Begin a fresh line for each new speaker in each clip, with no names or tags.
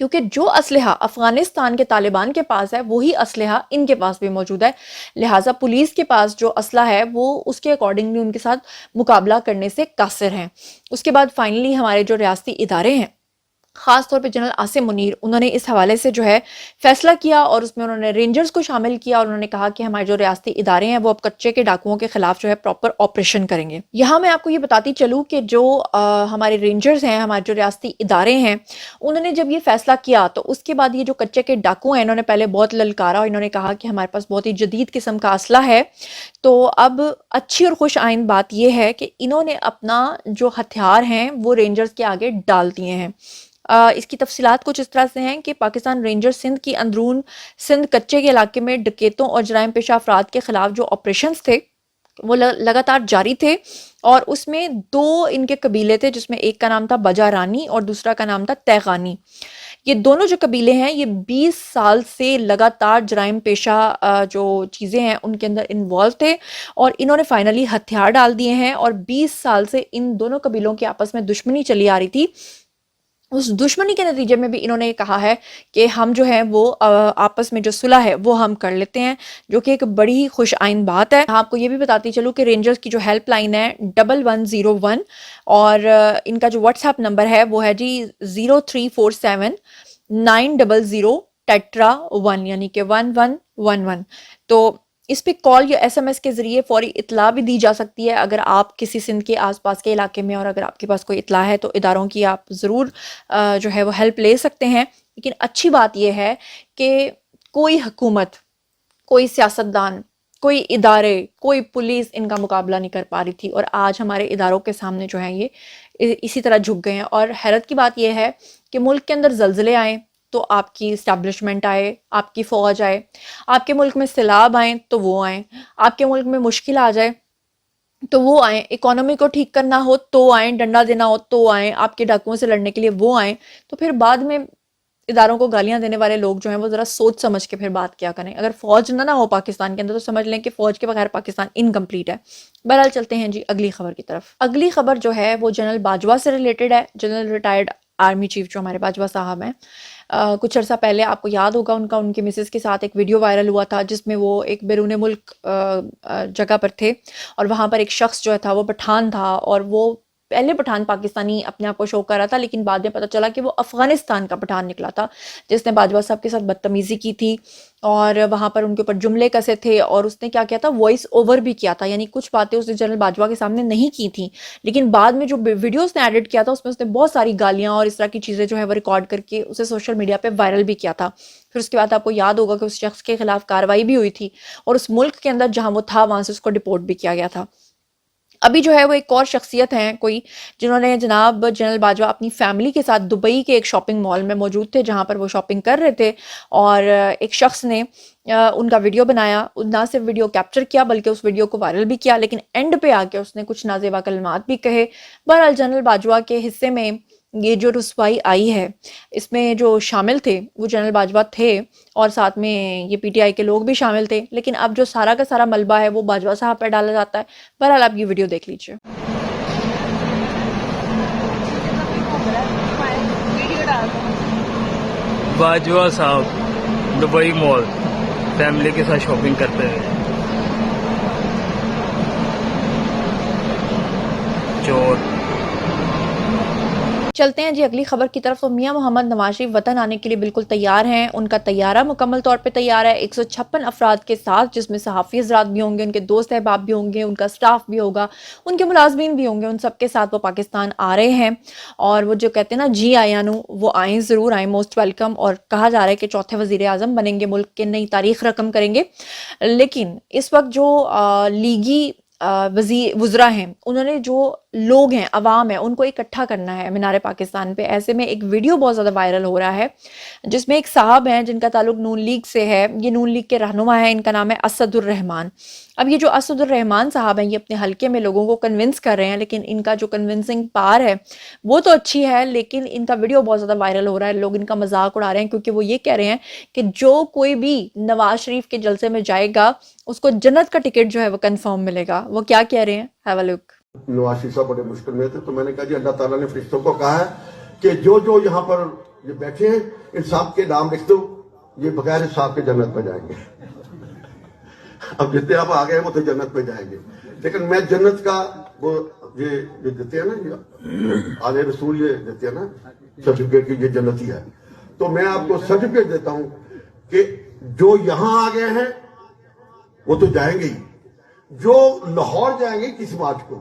کیونکہ جو اسلحہ افغانستان کے طالبان کے پاس ہے وہی اسلحہ ان کے پاس بھی موجود ہے، لہٰذا پولیس کے پاس جو اسلحہ ہے وہ اس کے اکارڈنگلی ان کے ساتھ مقابلہ کرنے سے قاصر ہیں۔ اس کے بعد فائنلی ہمارے جو ریاستی ادارے ہیں، خاص طور پہ جنرل عاصم منیر، انہوں نے اس حوالے سے جو ہے فیصلہ کیا اور اس میں انہوں نے رینجرز کو شامل کیا اور انہوں نے کہا کہ ہمارے جو ریاستی ادارے ہیں وہ اب کچے کے ڈاکوؤں کے خلاف جو ہے پراپر آپریشن کریں گے۔ یہاں میں آپ کو یہ بتاتی چلوں کہ جو ہمارے رینجرز ہیں، ہمارے جو ریاستی ادارے ہیں، انہوں نے جب یہ فیصلہ کیا تو اس کے بعد یہ جو کچے کے ڈاکو ہیں انہوں نے پہلے بہت للکارا اور انہوں نے کہا کہ ہمارے پاس بہت ہی جدید قسم کا اسلحہ ہے۔ تو اب اچھی اور خوش آئند بات یہ ہے کہ انہوں نے اپنا جو ہتھیار ہیں وہ رینجرز کے آگے ڈال دیے ہیں۔ اس کی تفصیلات کچھ اس طرح سے ہیں کہ پاکستان رینجر سندھ کی اندرون سندھ کچے کے علاقے میں ڈکیتوں اور جرائم پیشہ افراد کے خلاف جو آپریشنز تھے وہ لگاتار جاری تھے، اور اس میں 2 ان کے قبیلے تھے جس میں ایک کا نام تھا بجا رانی اور دوسرا کا نام تھا تیغانی۔ یہ دونوں جو قبیلے ہیں یہ 20 سال سے لگاتار جرائم پیشہ جو چیزیں ہیں ان کے اندر انوالو تھے، اور انہوں نے فائنلی ہتھیار ڈال دیے ہیں، اور 20 سال سے ان دونوں قبیلوں کے آپس میں دشمنی چلی آ رہی تھی۔ اس دشمنی کے نتیجے میں بھی انہوں نے کہا ہے کہ ہم جو ہے وہ آپس میں جو صلح ہے وہ ہم کر لیتے ہیں، جو کہ ایک بڑی ہی خوش آئند بات ہے۔ آپ کو یہ بھی بتاتی چلوں کہ رینجرز کی جو ہیلپ لائن ہے 1101 اور ان کا جو واٹس ایپ نمبر ہے وہ ہے جی 0347 900 ٹیٹرا 1 یعنی کہ 1111۔ تو اس پہ کال یا ایس ایم ایس کے ذریعے فوری اطلاع بھی دی جا سکتی ہے اگر آپ کسی سندھ کے آس پاس کے علاقے میں، اور اگر آپ کے پاس کوئی اطلاع ہے تو اداروں کی آپ ضرور جو ہے وہ ہیلپ لے سکتے ہیں۔ لیکن اچھی بات یہ ہے کہ کوئی حکومت، کوئی سیاستدان، کوئی ادارے، کوئی پولیس ان کا مقابلہ نہیں کر پا رہی تھی، اور آج ہمارے اداروں کے سامنے جو ہے یہ اسی طرح جھک گئے ہیں۔ اور حیرت کی بات یہ ہے کہ ملک کے اندر زلزلے آئیں تو آپ کی اسٹیبلشمنٹ آئے، آپ کی فوج آئے، آپ کے ملک میں سیلاب آئیں تو وہ آئیں، آپ کے ملک میں مشکل آ جائے تو وہ آئیں، اکانومی کو ٹھیک کرنا ہو تو آئیں، ڈنڈا دینا ہو تو آئیں، آپ کے ڈاکوؤں سے لڑنے کے لیے وہ آئیں، تو پھر بعد میں اداروں کو گالیاں دینے والے لوگ جو ہیں وہ ذرا سوچ سمجھ کے پھر بات کیا کریں۔ اگر فوج نہ ہو پاکستان کے اندر تو سمجھ لیں کہ فوج کے بغیر پاکستان انکمپلیٹ ہے۔ بہرحال چلتے ہیں جی اگلی خبر کی طرف۔ اگلی خبر جو ہے وہ جنرل باجوہ سے ریلیٹڈ ہے۔ جنرل ریٹائرڈ آرمی چیف جو ہمارے باجوہ صاحب ہیں، کچھ عرصہ پہلے آپ کو یاد ہوگا ان کی مسز کے ساتھ ایک ویڈیو وائرل ہوا تھا جس میں وہ ایک بیرون ملک جگہ پر تھے، اور وہاں پر ایک شخص جو تھا وہ پٹھان تھا، اور وہ پہلے پٹھان پاکستانی اپنے آپ کو شو کر رہا تھا، لیکن بعد میں پتہ چلا کہ وہ افغانستان کا پٹھان نکلا تھا جس نے باجوہ صاحب کے ساتھ بدتمیزی کی تھی، اور وہاں پر ان کے اوپر جملے کسے تھے، اور اس نے کیا کیا تھا، وائس اوور بھی کیا تھا، یعنی کچھ باتیں اس نے جنرل باجوہ کے سامنے نہیں کی تھیں، لیکن بعد میں جو ویڈیوز نے ایڈٹ کیا تھا اس میں اس نے بہت ساری گالیاں اور اس طرح کی چیزیں جو ہے وہ ریکارڈ کر کے اسے سوشل میڈیا پہ وائرل بھی کیا تھا۔ پھر اس کے بعد آپ کو یاد ہوگا کہ اس شخص کے خلاف کارروائی بھی ہوئی تھی، اور اس ملک کے اندر جہاں وہ تھا وہاں سے اس کو ڈپورٹ بھی کیا گیا تھا۔ ابھی جو ہے وہ ایک اور شخصیت ہیں کوئی، جنہوں نے جناب جنرل باجوہ اپنی فیملی کے ساتھ دبئی کے ایک شاپنگ مال میں موجود تھے جہاں پر وہ شاپنگ کر رہے تھے، اور ایک شخص نے ان کا ویڈیو بنایا، نہ صرف ویڈیو کیپچر کیا بلکہ اس ویڈیو کو وائرل بھی کیا، لیکن اینڈ پہ آ کے اس نے کچھ نازیبا کلمات بھی کہے۔ بہرحال جنرل باجوہ کے حصے میں یہ جو رسوائی آئی ہے، اس میں جو شامل تھے وہ جنرل باجوہ تھے، اور ساتھ میں یہ پی ٹی آئی کے لوگ بھی شامل تھے، لیکن اب جو سارا کا سارا ملبہ ہے وہ باجوہ صاحب پر ڈالا جاتا ہے۔ بہرحال آپ یہ ویڈیو دیکھ لیجئے۔
باجوہ صاحب دبئی مال فیملی کے ساتھ شاپنگ کرتے ہیں، چور۔
چلتے ہیں جی اگلی خبر کی طرف۔ تو میاں محمد نواز شریف وطن آنے کے لیے بالکل تیار ہیں، ان کا طیارہ مکمل طور پہ تیار ہے 156 افراد کے ساتھ، جس میں صحافی حضرات بھی ہوں گے، ان کے دوست احباب بھی ہوں گے، ان کا سٹاف بھی ہوگا، ان کے ملازمین بھی ہوں گے، ان سب کے ساتھ وہ پاکستان آ رہے ہیں، اور وہ جو کہتے ہیں نا جی آیانو، وہ آئیں، ضرور آئیں، موسٹ ویلکم، اور کہا جا رہا ہے کہ چوتھے وزیر اعظم بنیں گے، ملک کے نئی تاریخ رقم کریں گے۔ لیکن اس وقت جو لیگی وزراء ہیں، انہوں نے جو لوگ ہیں، عوام ہیں، ان کو اکٹھا کرنا ہے مینار پاکستان پہ۔ ایسے میں ایک ویڈیو بہت زیادہ وائرل ہو رہا ہے جس میں ایک صاحب ہیں جن کا تعلق نون لیگ سے ہے، یہ نون لیگ کے رہنما ہیں، ان کا نام ہے اسد الرحمان۔ اب یہ جو اسد الرحمان صاحب ہیں یہ اپنے حلقے میں لوگوں کو کنونس کر رہے ہیں، لیکن ان کا جو کنونسنگ پار ہے وہ تو اچھی ہے، لیکن ان کا ویڈیو بہت زیادہ وائرل ہو رہا ہے، لوگ ان کا مذاق اڑا رہے ہیں، کیونکہ وہ یہ کہہ رہے ہیں کہ جو کوئی بھی نواز شریف کے جلسے میں جائے گا اس کو جنت کا ٹکٹ جو ہے وہ کنفرم ملے گا۔ وہ کیا کہہ رہے ہیں، ہیو اے لک۔
نواز شریف صاحب بڑے مشکل میں تھے، تو میں نے کہا جی اللہ تعالیٰ نے فرشتوں کو کہا ہے کہ جو یہاں پر یہ بیٹھے ہیں, ان صاحب کے نام لکھ دو, یہ بغیر صاحب کے جنت میں جائیں گے. اب جتنے آپ آگے ہیں وہ تو جنت میں جائیں گے, لیکن میں جنت کا وہ یہ دیتے ہیں نا, یہ آل رسول یہ دیتے ہیں نا سرٹیفکیٹ کی, یہ جنتی ہے. تو میں آپ کو سرٹیفکیٹ دیتا ہوں کہ جو یہاں آ گئے ہیں وہ تو جائیں گے ہی, جو لاہور جائیں گے کس مارچ کو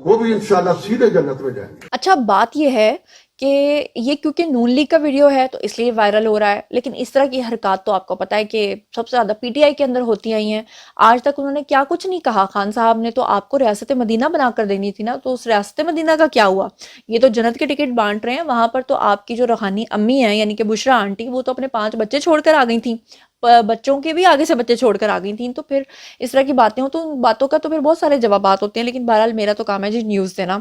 وہ بھی انشاءاللہ سیدھے جنت میں جائیں گے.
اچھا بات یہ ہے کہ یہ کیونکہ نون لیگ کا ویڈیو ہے تو اس لیے وائرل ہو رہا ہے, لیکن اس طرح کی حرکات تو آپ کو پتہ ہے کہ سب سے زیادہ پی ٹی آئی کے اندر ہوتی آئی ہیں. آج تک انہوں نے کیا کچھ نہیں کہا. خان صاحب نے تو آپ کو ریاست مدینہ بنا کر دینی تھی نا, تو اس ریاست مدینہ کا کیا ہوا؟ یہ تو جنت کے ٹکٹ بانٹ رہے ہیں. وہاں پر تو آپ کی جو روحانی امی ہیں یعنی کہ بشرا آنٹی, وہ تو اپنے 5 بچے چھوڑ کر آ گئی تھیں, بچوں کے بھی آگے سے بچے چھوڑ کر آ گئی تھیں. تو پھر اس طرح کی باتیں ہوں تو ان باتوں کا تو پھر بہت سارے جوابات ہوتے ہیں, لیکن بہرحال میرا تو کام ہے جی نیوز دینا.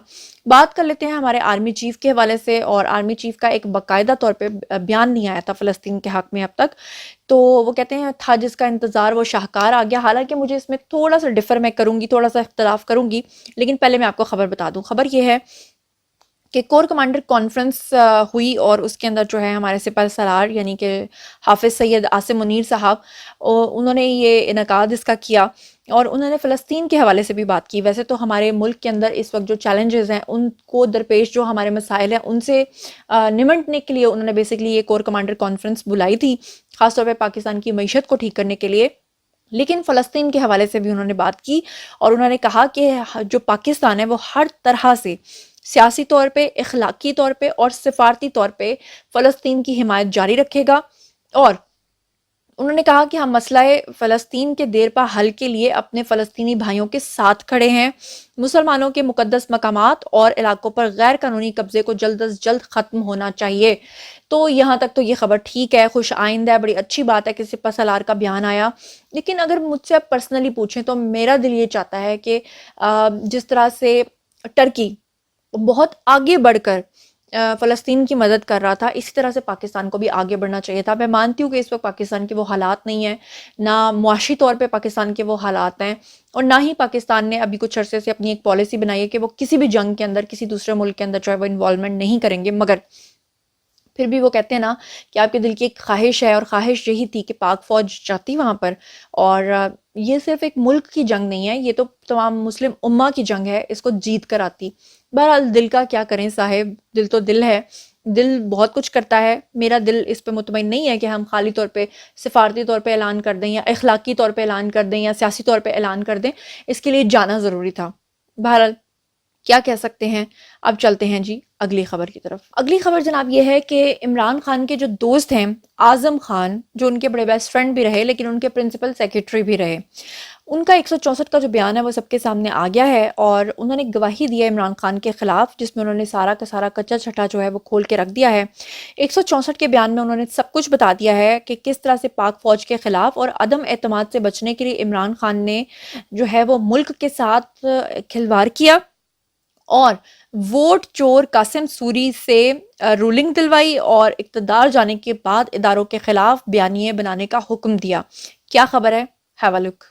بات کر لیتے ہیں ہمارے آرمی چیف کے حوالے سے, اور آرمی چیف کا ایک باقاعدہ طور پہ بیان نہیں آیا تھا فلسطین کے حق میں اب تک. تو وہ کہتے ہیں تھا جس کا انتظار وہ شاہکار آ گیا. حالانکہ مجھے اس میں تھوڑا سا ڈفر میں کروں گی, تھوڑا سا اختلاف کروں گی, لیکن پہلے میں آپ کو خبر بتا دوں. خبر یہ ہے کہ کور کمانڈر کانفرنس ہوئی, اور اس کے اندر جو ہے ہمارے سپہ سالار یعنی کہ حافظ سید عاصم منیر صاحب, انہوں نے یہ انعقاد اس کا کیا, اور انہوں نے فلسطین کے حوالے سے بھی بات کی. ویسے تو ہمارے ملک کے اندر اس وقت جو چیلنجز ہیں ان کو درپیش, جو ہمارے مسائل ہیں ان سے نمٹنے کے لیے انہوں نے بیسکلی یہ کور کمانڈر کانفرنس بلائی تھی, خاص طور پہ پاکستان کی معیشت کو ٹھیک کرنے کے لیے. لیکن فلسطین کے حوالے سے بھی انہوں نے بات کی, اور انہوں نے کہا کہ جو پاکستان ہے وہ ہر طرح سے سیاسی طور پہ, اخلاقی طور پہ اور سفارتی طور پہ فلسطین کی حمایت جاری رکھے گا. اور انہوں نے کہا کہ ہم مسئلہ فلسطین کے دیرپا حل کے لیے اپنے فلسطینی بھائیوں کے ساتھ کھڑے ہیں. مسلمانوں کے مقدس مقامات اور علاقوں پر غیر قانونی قبضے کو جلد از جلد ختم ہونا چاہیے. تو یہاں تک تو یہ خبر ٹھیک ہے, خوش آئند ہے, بڑی اچھی بات ہے کہ سپہ سالار کا بیان آیا. لیکن اگر مجھ سے آپ پرسنلی پوچھیں تو میرا دل یہ چاہتا ہے کہ جس طرح سے ٹرکی بہت آگے بڑھ کر فلسطین کی مدد کر رہا تھا, اسی طرح سے پاکستان کو بھی آگے بڑھنا چاہیے تھا. میں مانتی ہوں کہ اس وقت پاکستان کے وہ حالات نہیں ہیں, نہ معاشی طور پہ پاکستان کے وہ حالات ہیں, اور نہ ہی پاکستان نے ابھی کچھ عرصے سے اپنی ایک پالیسی بنائی ہے کہ وہ کسی بھی جنگ کے اندر, کسی دوسرے ملک کے اندر جو ہے وہ انوالومنٹ نہیں کریں گے. مگر پھر بھی وہ کہتے ہیں نا کہ آپ کے دل کی ایک خواہش ہے, اور خواہش یہی تھی کہ پاک فوج جاتی وہاں پر, اور یہ صرف ایک ملک کی جنگ نہیں ہے, یہ تو تمام مسلم امہ کی جنگ ہے, اس کو جیت کر آتی. بہرحال دل کا کیا کریں صاحب, دل تو دل ہے, دل بہت کچھ کرتا ہے. میرا دل اس پہ مطمئن نہیں ہے کہ ہم خالی طور پہ سفارتی طور پہ اعلان کر دیں, یا اخلاقی طور پہ اعلان کر دیں, یا سیاسی طور پہ اعلان کر دیں. اس کے لیے جانا ضروری تھا. بہرحال کیا کہہ سکتے ہیں. اب چلتے ہیں جی اگلی خبر کی طرف. اگلی خبر جناب یہ ہے کہ عمران خان کے جو دوست ہیں اعظم خان, جو ان کے بڑے بیسٹ فرینڈ بھی رہے لیکن ان کے پرنسپل سیکریٹری بھی رہے, ان کا 164 کا جو بیان ہے وہ سب کے سامنے آ گیا ہے, اور انہوں نے گواہی دی ہے عمران خان کے خلاف, جس میں انہوں نے سارا کا سارا کچا چھٹا جو ہے وہ کھول کے رکھ دیا ہے. 164 کے بیان میں انہوں نے سب کچھ بتا دیا ہے کہ کس طرح سے پاک فوج کے خلاف اور عدم اعتماد سے بچنے کے لیے عمران خان نے جو ہے وہ ملک کے ساتھ کھلواڑ کیا, اور ووٹ چور قاسم سوری سے رولنگ دلوائی, اور اقتدار جانے کے بعد اداروں کے خلاف بیانیے بنانے کا حکم دیا. کیا خبر ہے, have a look.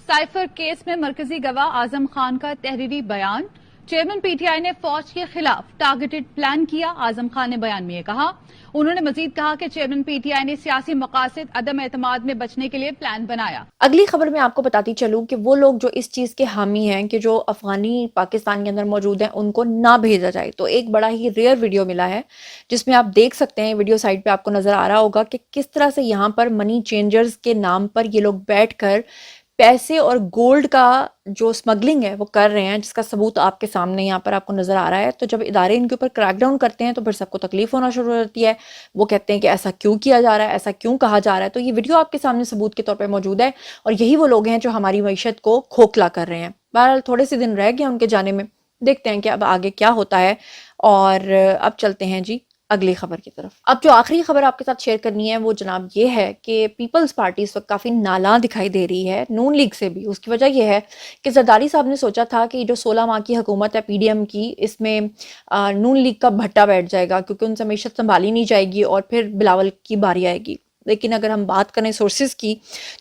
Cipher case میں مرکزی گواہ اعظم خان کا تحریری بیان. چیئرمین پی ٹی آئی نے فوج کے خلاف ٹارگیٹڈ پلان کیا. اعظم خان نے بیان میں یہ کہا. انہوں نے مزید کہا کہ چیئرمین پی ٹی آئی نے سیاسی مقاصد عدم اعتماد میں بچنے کے لیے پلان بنایا.
اگلی خبر میں آپ کو بتاتی چلوں کہ وہ لوگ جو اس چیز کے حامی ہیں کہ جو افغانی پاکستان کے اندر موجود ہیں ان کو نہ بھیجا جائے, تو ایک بڑا ہی ریئر ویڈیو ملا ہے جس میں آپ دیکھ سکتے ہیں, ویڈیو سائٹ پہ آپ کو نظر آ رہا ہوگا کہ کس طرح سے یہاں پر منی چینجرز کے نام پر یہ لوگ بیٹھ کر پیسے اور گولڈ کا جو سمگلنگ ہے وہ کر رہے ہیں, جس کا ثبوت آپ کے سامنے یہاں پر آپ کو نظر آ رہا ہے. تو جب ادارے ان کے اوپر کریک ڈاؤن کرتے ہیں تو پھر سب کو تکلیف ہونا شروع ہو جاتی ہے. وہ کہتے ہیں کہ ایسا کیوں کیا جا رہا ہے, ایسا کیوں کہا جا رہا ہے. تو یہ ویڈیو آپ کے سامنے ثبوت کے طور پہ موجود ہے, اور یہی وہ لوگ ہیں جو ہماری معیشت کو کھوکھلا کر رہے ہیں. بہرحال تھوڑے سے دن رہ گئے ان کے جانے میں, دیکھتے ہیں کہ اب آگے کیا ہوتا ہے. اور اب چلتے ہیں جی اگلی خبر کی طرف. اب جو آخری خبر آپ کے ساتھ شیئر کرنی ہے وہ جناب یہ ہے کہ پیپلز پارٹی اس وقت کافی نالاں دکھائی دے رہی ہے نون لیگ سے بھی. اس کی وجہ یہ ہے کہ زرداری صاحب نے سوچا تھا کہ جو 16 ماہ کی حکومت ہے پی ڈی ایم کی, اس میں نون لیگ کا بھٹا بیٹھ جائے گا کیونکہ ان سے معیشت سنبھالی نہیں جائے گی, اور پھر بلاول کی باری آئے گی. لیکن اگر ہم بات کریں سورسز کی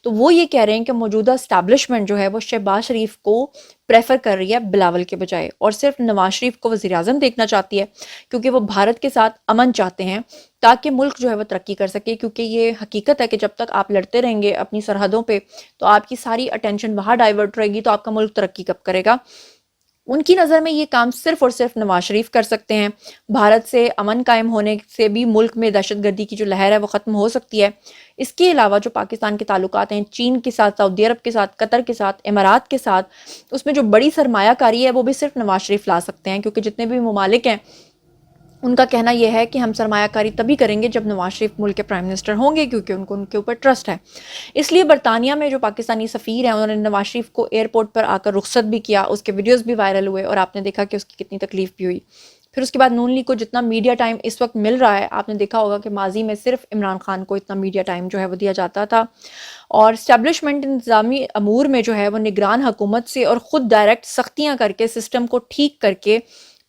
تو وہ یہ کہہ رہے ہیں کہ موجودہ اسٹیبلشمنٹ جو ہے وہ شہباز شریف کو پریفر کر رہی ہے بلاول کے بجائے، اور صرف نواز شریف کو وزیر اعظم دیکھنا چاہتی ہے کیونکہ وہ بھارت کے ساتھ امن چاہتے ہیں تاکہ ملک جو ہے وہ ترقی کر سکے، کیونکہ یہ حقیقت ہے کہ جب تک آپ لڑتے رہیں گے اپنی سرحدوں پہ تو آپ کی ساری اٹینشن وہاں ڈائیورٹ رہے گی، تو آپ کا ملک ترقی کب کرے گا؟ ان کی نظر میں یہ کام صرف اور صرف نواز شریف کر سکتے ہیں۔ بھارت سے امن قائم ہونے سے بھی ملک میں دہشت گردی کی جو لہر ہے وہ ختم ہو سکتی ہے۔ اس کے علاوہ جو پاکستان کے تعلقات ہیں چین کے ساتھ، سعودی عرب کے ساتھ، قطر کے ساتھ، امارات کے ساتھ، اس میں جو بڑی سرمایہ کاری ہے وہ بھی صرف نواز شریف لا سکتے ہیں، کیونکہ جتنے بھی ممالک ہیں ان کا کہنا یہ ہے کہ ہم سرمایہ کاری تبھی کریں گے جب نواز شریف ملک کے پرائم منسٹر ہوں گے، کیونکہ ان کو ان کے اوپر ٹرسٹ ہے۔ اس لیے برطانیہ میں جو پاکستانی سفیر ہیں انہوں نے نواز شریف کو ایئرپورٹ پر آ کر رخصت بھی کیا، اس کے ویڈیوز بھی وائرل ہوئے اور آپ نے دیکھا کہ اس کی کتنی تکلیف بھی ہوئی۔ پھر اس کے بعد نون لیگ کو جتنا میڈیا ٹائم اس وقت مل رہا ہے، آپ نے دیکھا ہوگا کہ ماضی میں صرف عمران خان کو اتنا میڈیا ٹائم جو ہے وہ دیا جاتا تھا، اور اسٹیبلشمنٹ انتظامی امور میں جو ہے وہ نگران حکومت سے اور خود ڈائریکٹ سختیاں کر کے سسٹم کو ٹھیک کر کے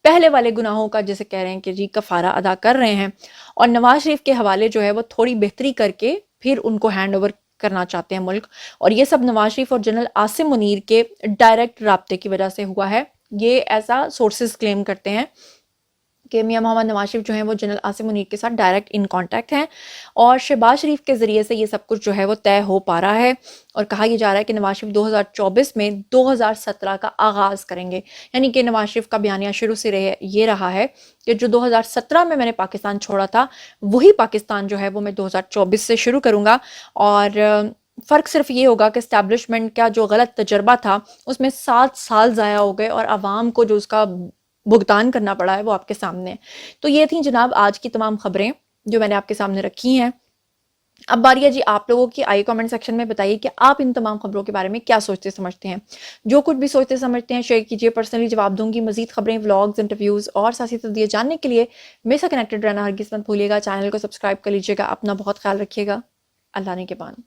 پہلے والے گناہوں کا جیسے کہہ رہے ہیں کہ جی کفارہ ادا کر رہے ہیں، اور نواز شریف کے حوالے جو ہے وہ تھوڑی بہتری کر کے پھر ان کو ہینڈ اوور کرنا چاہتے ہیں ملک، اور یہ سب نواز شریف اور جنرل عاصم منیر کے ڈائریکٹ رابطے کی وجہ سے ہوا ہے۔ یہ ایسا سورسز کلیم کرتے ہیں کہ میاں محمد نواز شریف جو ہیں وہ جنرل عاصم منیر کے ساتھ ڈائریکٹ ان کانٹیکٹ ہیں، اور شہباز شریف کے ذریعے سے یہ سب کچھ جو ہے وہ طے ہو پا رہا ہے، اور کہا یہ جا رہا ہے کہ نواز شریف 2024 میں 2017 کا آغاز کریں گے، یعنی کہ نواز شریف کا بیانیہ شروع سے یہ رہا ہے کہ جو 2017 میں نے پاکستان چھوڑا تھا وہی پاکستان جو ہے وہ میں 2024 سے شروع کروں گا، اور فرق صرف یہ ہوگا کہ اسٹیبلشمنٹ کا جو غلط تجربہ تھا اس میں 7 سال ضائع ہو گئے، اور عوام کو جو اس کا بھگتان کرنا پڑا ہے وہ آپ کے سامنے ہے۔ تو یہ تھیں جناب آج کی تمام خبریں جو میں نے آپ کے سامنے رکھی ہیں۔ اب باری ہے جی آپ لوگوں کی، آئیے کامنٹ سیکشن میں بتائیے کہ آپ ان تمام خبروں کے بارے میں کیا سوچتے سمجھتے ہیں۔ جو کچھ بھی سوچتے سمجھتے ہیں شیئر کیجیے، پرسنلی جواب دوں گی۔ مزید خبریں، ولاگز، انٹرویوز اور سیاسی تجزیے جاننے کے لیے میرے ساتھ کنیکٹڈ رہنا ہرگز مت بھولیے گا۔ چینل کو سبسکرائب کر لیجیے گا۔ اپنا بہت خیال رکھیے گا۔ اللہ نے کے بان۔